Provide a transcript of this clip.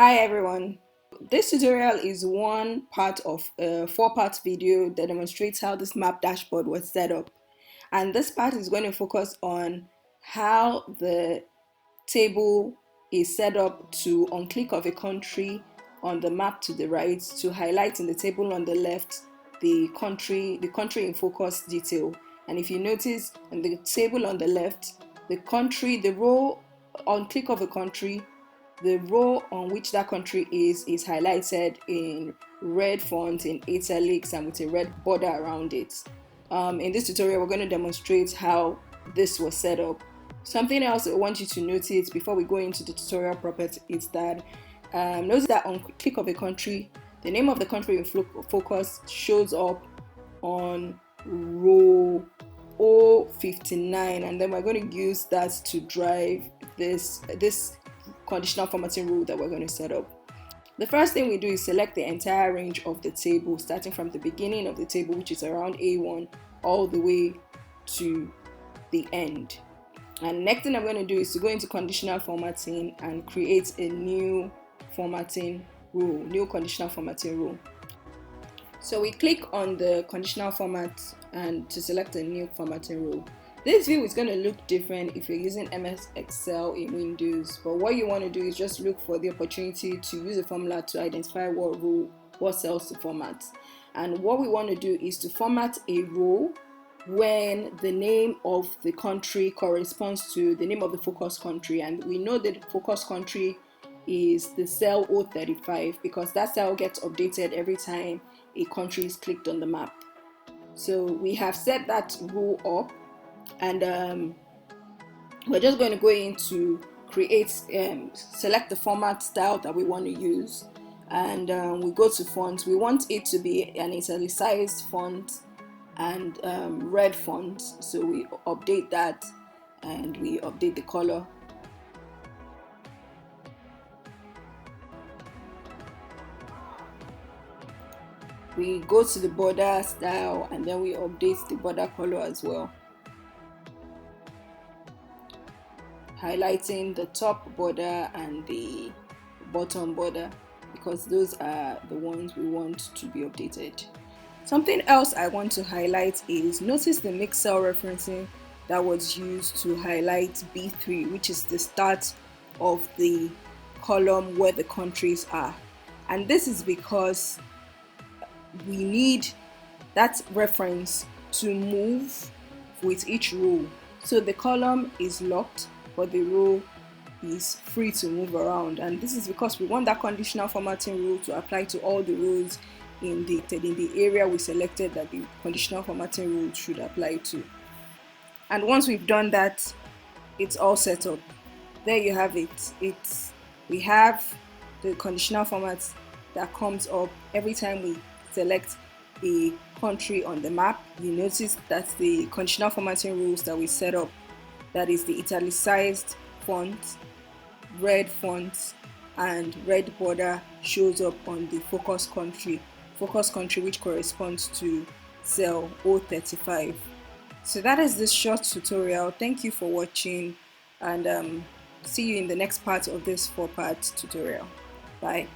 Hi everyone. This tutorial is one part of a four-part video that demonstrates how this map dashboard was set up. And this part is going to focus on how the table is set up to, on click of a country on the map to the right, to highlight in the table on the left the country in focus detail. And if you notice in the table on the left, the row on click of a country, the row on which that country is highlighted in red font in italics and with a red border around it. In this tutorial, we're going to demonstrate how this was set up. Something else I want you to notice before we go into the tutorial proper is that notice that on click of a country, the name of the country in focus shows up on row O59, and then we're going to use that to drive this conditional formatting rule that we're going to set up. The first thing we do is select the entire range of the table, starting from the beginning of the table, which is around A1, all the way to the end. And next thing I'm going to do is to go into conditional formatting and create a new formatting rule, new conditional formatting rule. So we click on the conditional format and to select a new formatting rule. This view is going to look different if you're using MS Excel in Windows, but what you want to do is just look for the opportunity to use a formula to identify what cells to format. And what we want to do is to format a row when the name of the country corresponds to the name of the focus country, and we know that the focus country is the cell O35 because that cell gets updated every time a country is clicked on the map. So we have set that rule up, and we're just going to go into select the format style that we want to use, and we go to font. We want it to be an italicized font and red font, so we update that and we update the color. We go to the border style and then we update the border color as well, highlighting the top border and the bottom border because those are the ones we want to be updated. Something else I want to highlight is notice the mixed cell referencing that was used to highlight B3, which is the start of the column where the countries are. And this is because we need that reference to move with each row. So the column is locked, but the row is free to move around. And this is because we want that conditional formatting rule to apply to all the rows in the area we selected that the conditional formatting rule should apply to. And once we've done that, it's all set up. There you have it. We have the conditional format that comes up every time we select a country on the map. You notice that the conditional formatting rules that we set up, that is the italicized font, red font, and red border, shows up on the focus country which corresponds to cell O35. So that is this short tutorial. Thank you for watching, and see you in the next part of this 4-part tutorial. Bye.